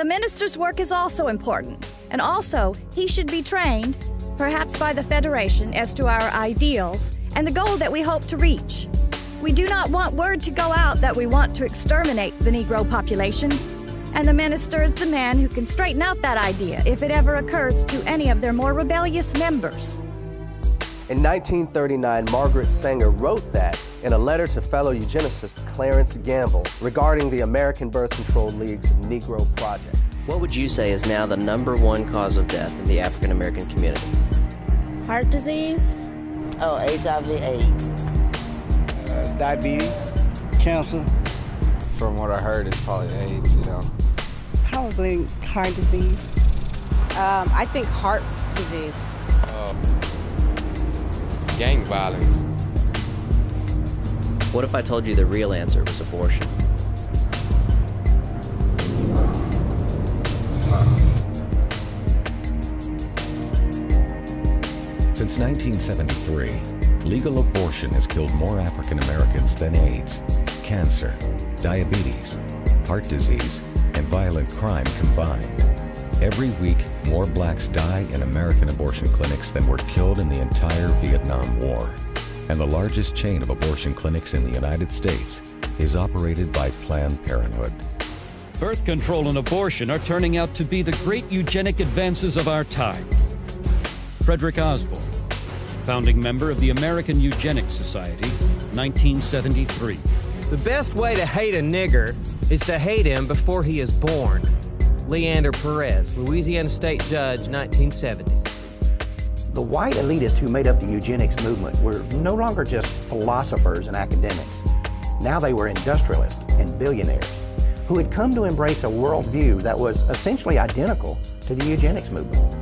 the minister's work is also important, and also he should be trained, perhaps by the Federation, as to our ideals and the goal that we hope to reach. We do not want word to go out that we want to exterminate the Negro population, and the minister is the man who can straighten out that idea if it ever occurs to any of their more rebellious members. In 1939, Margaret Sanger wrote that in a letter to fellow eugenicist Clarence Gamble regarding the American Birth Control League's Negro Project. What would you say is now the #1 cause of death in the African American community? Heart disease. Oh, HIV/AIDS. Diabetes, cancer. From what I heard, it's probably AIDS, you know. Probably heart disease. I think heart disease. Gang violence. What if I told you the real answer was abortion? Since 1973, legal abortion has killed more African Americans than AIDS, cancer, diabetes, heart disease, and violent crime combined. Every week, more blacks die in American abortion clinics than were killed in the entire Vietnam War. And the largest chain of abortion clinics in the United States is operated by Planned Parenthood. Birth control and abortion are turning out to be the great eugenic advances of our time. Frederick Osborne, founding member of the American Eugenics Society, 1973. The best way to hate a nigger is to hate him before he is born. Leander Perez, Louisiana State Judge, 1970. The white elitists who made up the eugenics movement were no longer just philosophers and academics. Now they were industrialists and billionaires who had come to embrace a worldview that was essentially identical to the eugenics movement.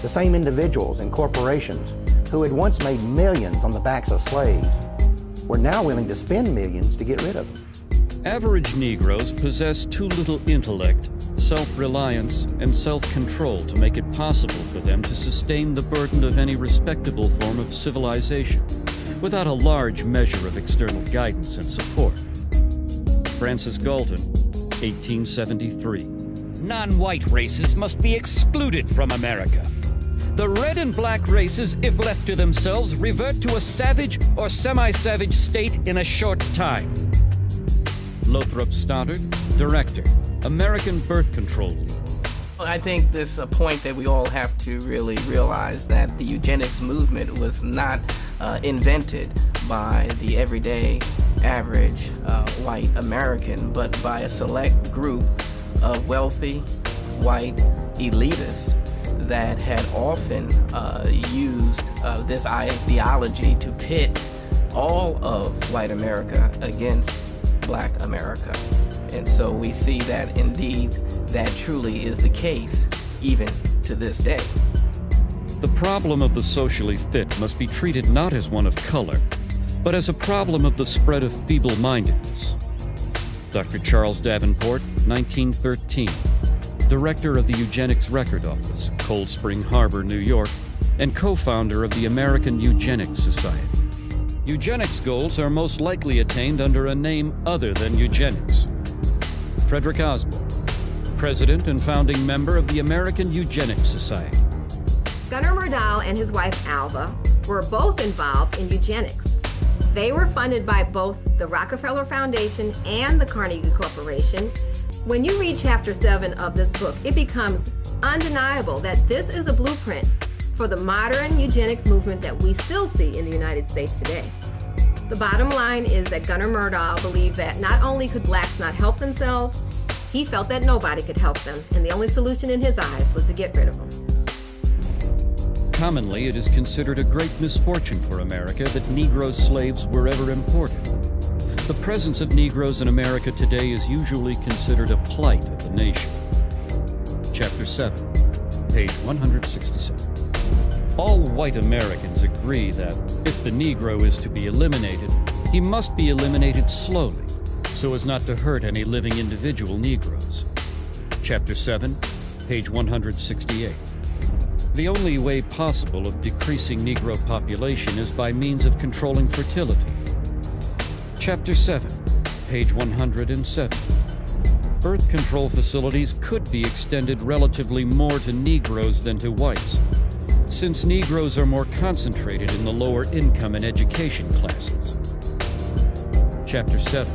The same individuals and corporations who had once made millions on the backs of slaves were now willing to spend millions to get rid of them. Average Negroes possess too little intellect, self-reliance, and self-control to make it possible for them to sustain the burden of any respectable form of civilization without a large measure of external guidance and support. Francis Galton, 1873. Non-white races must be excluded from America. The red and black races, if left to themselves, revert to a savage or semi-savage state in a short time. Lothrop Stoddard, Director, American Birth Control League. I think this is a point that we all have to really realize, that the eugenics movement was not invented by the everyday average white American, but by a select group of wealthy white elitists that had often used this ideology to pit all of white America against black America. And so we see that indeed that truly is the case even to this day. The problem of the socially fit must be treated not as one of color, but as a problem of the spread of feeble-mindedness. Dr. Charles Davenport, 1913, Director of the Eugenics Record Office, Cold Spring Harbor, New York, and co-founder of the American Eugenics Society. Eugenics goals are most likely attained under a name other than eugenics. Frederick Osborne, President and founding member of the American Eugenics Society. Gunnar Myrdal and his wife Alva were both involved in eugenics. They were funded by both the Rockefeller Foundation and the Carnegie Corporation. When you read Chapter 7 of this book, it becomes undeniable that this is a blueprint for the modern eugenics movement that we still see in the United States today. The bottom line is that Gunnar Myrdal believed that not only could blacks not help themselves, he felt that nobody could help them, and the only solution in his eyes was to get rid of them. Commonly, it is considered a great misfortune for America that Negro slaves were ever imported. The presence of Negroes in America today is usually considered a plight of the nation. Chapter 7, page 167. All white Americans agree that if the Negro is to be eliminated, he must be eliminated slowly, so as not to hurt any living individual Negroes. Chapter 7, page 168. The only way possible of decreasing Negro population is by means of controlling fertility. Chapter 7, page 107. birth control facilities could be extended relatively more to Negroes than to whites, since Negroes are more concentrated in the lower income and education classes. Chapter 7,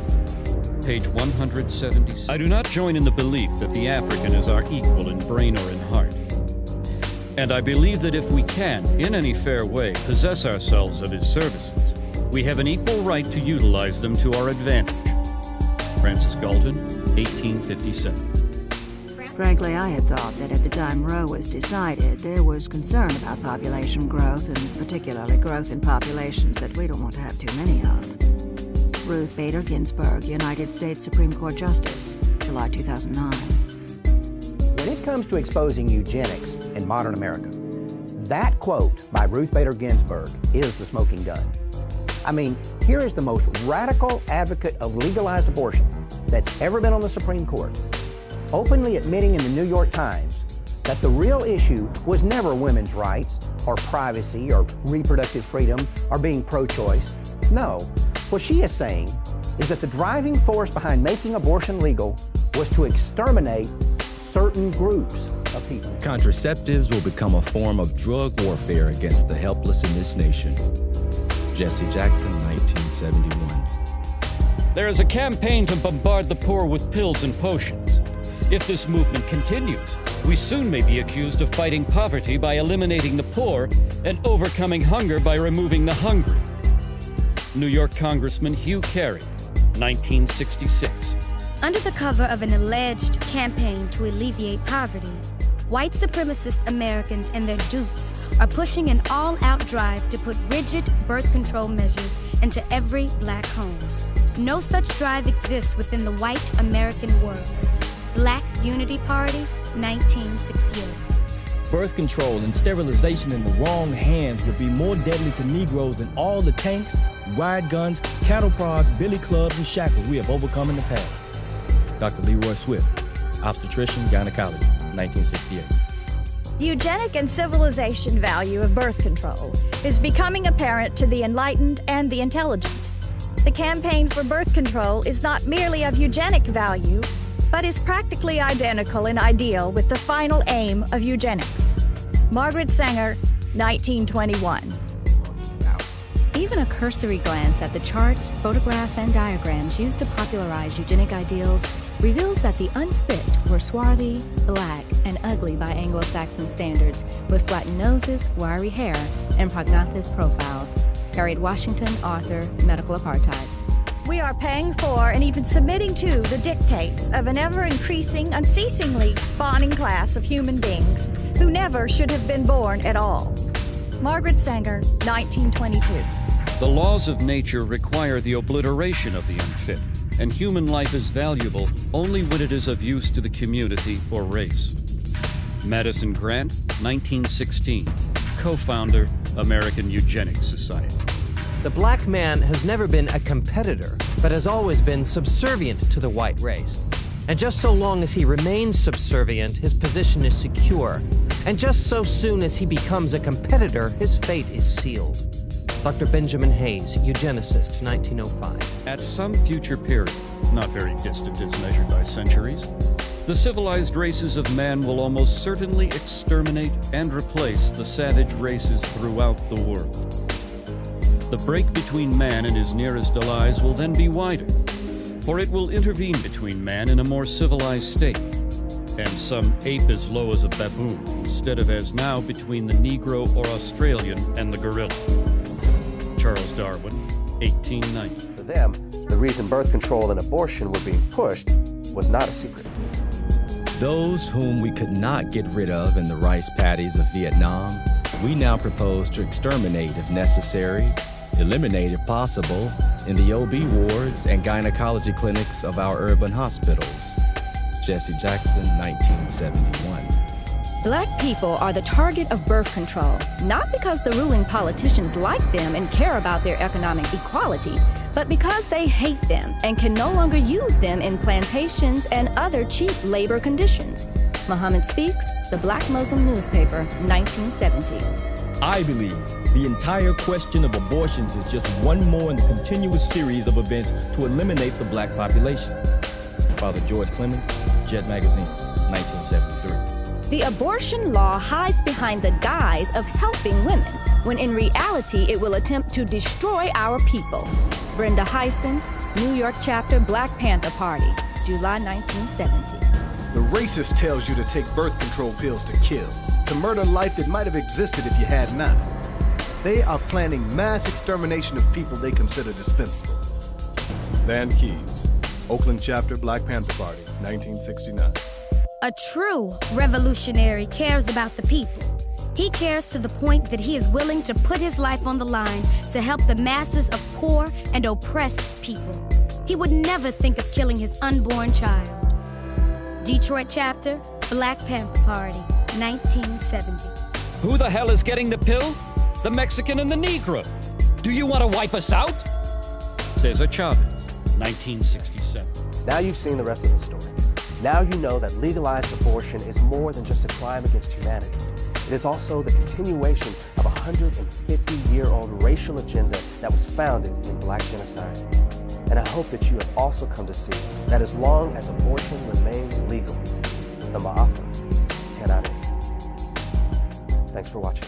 page 176. I do not join in the belief that the African is our equal in brain or in heart. And I believe that if we can, in any fair way, possess ourselves of his services, we have an equal right to utilize them to our advantage. Francis Galton, 1857. Frankly, I had thought that at the time Roe was decided, there was concern about population growth, and particularly growth in populations that we don't want to have too many of. Ruth Bader Ginsburg, United States Supreme Court Justice, July 2009. When it comes to exposing eugenics in modern America, that quote by Ruth Bader Ginsburg is the smoking gun. I mean, here is the most radical advocate of legalized abortion that's ever been on the Supreme Court, openly admitting in the New York Times that the real issue was never women's rights or privacy or reproductive freedom or being pro-choice. No, what she is saying is that the driving force behind making abortion legal was to exterminate certain groups of people. Contraceptives will become a form of drug warfare against the helpless in this nation. Jesse Jackson, 1971. There is a campaign to bombard the poor with pills and potions. If this movement continues, we soon may be accused of fighting poverty by eliminating the poor and overcoming hunger by removing the hungry. New York Congressman Hugh Carey, 1966. Under the cover of an alleged campaign to alleviate poverty, white supremacist Americans and their dupes are pushing an all-out drive to put rigid birth control measures into every black home. No such drive exists within the white American world. Black Unity Party, 1968. Birth control and sterilization in the wrong hands would be more deadly to Negroes than all the tanks, riot guns, cattle prods, billy clubs, and shackles we have overcome in the past. Dr. Leroy Swift, obstetrician, gynecology, 1968. The eugenic and civilization value of birth control is becoming apparent to the enlightened and the intelligent. The campaign for birth control is not merely of eugenic value, but is practically identical in ideal with the final aim of eugenics. Margaret Sanger, 1921. Even a cursory glance at the charts, photographs, and diagrams used to popularize eugenic ideals reveals that the unfit were swarthy, black, and ugly by Anglo-Saxon standards, with flattened noses, wiry hair, and prognathous profiles. Harriet Washington, author, Medical Apartheid. We are paying for and even submitting to the dictates of an ever-increasing, unceasingly spawning class of human beings who never should have been born at all. Margaret Sanger, 1922. The laws of nature require the obliteration of the unfit, and human life is valuable only when it is of use to the community or race. Madison Grant, 1916, co-founder, American Eugenics Society. The black man has never been a competitor, but has always been subservient to the white race. And just so long as he remains subservient, his position is secure. And just so soon as he becomes a competitor, his fate is sealed. Dr. Benjamin Hayes, eugenicist, 1905. At some future period, not very distant as measured by centuries, the civilized races of man will almost certainly exterminate and replace the savage races throughout the world. The break between man and his nearest allies will then be wider, for it will intervene between man in a more civilized state, and some ape as low as a baboon, instead of as now between the Negro or Australian and the gorilla. Charles Darwin, 1890. For them, the reason birth control and abortion were being pushed was not a secret. Those whom we could not get rid of in the rice paddies of Vietnam, we now propose to exterminate if necessary, eliminate if possible, in the OB wards and gynecology clinics of our urban hospitals. Jesse Jackson, 1971. Black people are the target of birth control, not because the ruling politicians like them and care about their economic equality, but because they hate them and can no longer use them in plantations and other cheap labor conditions. Muhammad Speaks, the Black Muslim newspaper, 1970. I believe the entire question of abortions is just one more in the continuous series of events to eliminate the black population. Father George Clemens, Jet magazine, 1973. The abortion law hides behind the guise of helping women, when in reality it will attempt to destroy our people. Brenda Hyson, New York chapter, Black Panther Party, July 1970. The racist tells you to take birth control pills to kill, to murder life that might have existed if you had not. They are planning mass extermination of people they consider dispensable. Van Keys, Oakland chapter, Black Panther Party, 1969. A true revolutionary cares about the people. He cares to the point that he is willing to put his life on the line to help the masses of poor and oppressed people. He would never think of killing his unborn child. Detroit chapter, Black Panther Party, 1970. Who the hell is getting the pill? The Mexican and the Negro. Do you want to wipe us out? Cesar Chavez, 1967. Now you've seen the rest of the story. Now you know that legalized abortion is more than just a crime against humanity. It is also the continuation of a 150-year-old racial agenda that was founded in Black genocide. And I hope that you have also come to see that as long as abortion remains legal, the MAAFA cannot end. Thanks for watching.